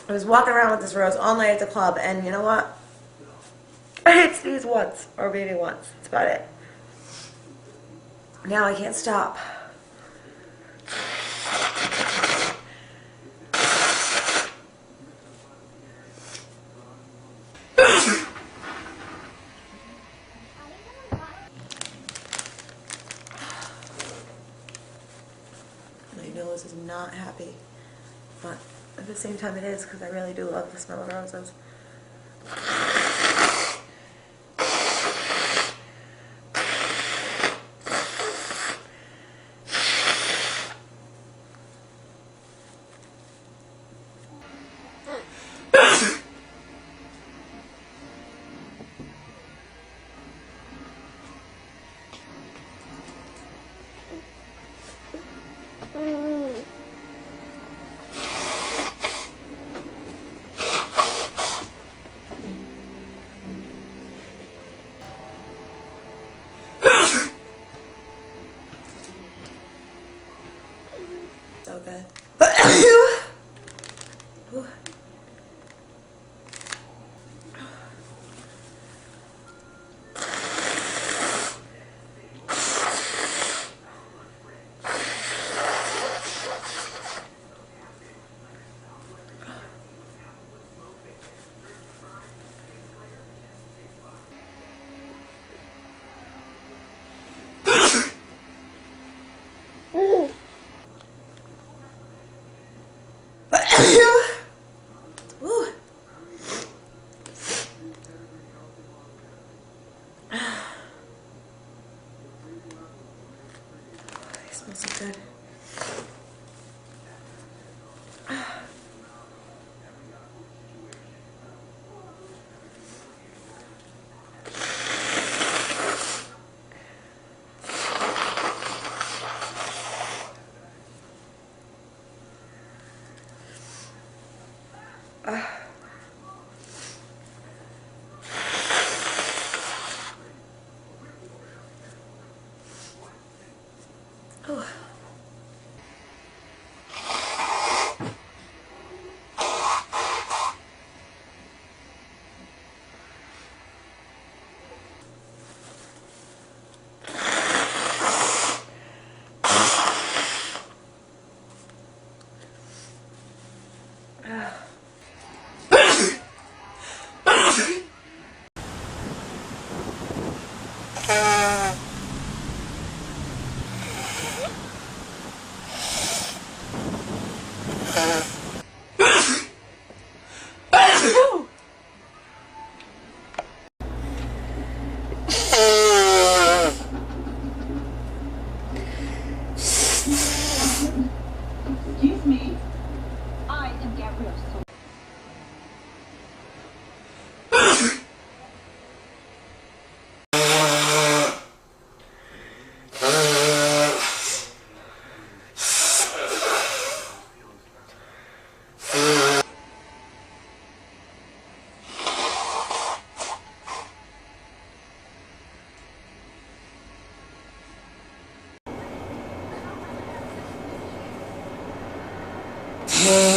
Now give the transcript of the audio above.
I was walking around with this rose all night at the club, and you know what? I hit sneeze once, or maybe once. That's about it. Now I can't stop. My nose is not happy, but at the same time it is, because I really do love the smell of roses. So good. Ooh. They smell so good. Oh. Excuse me. I am Gabrielle. Yeah.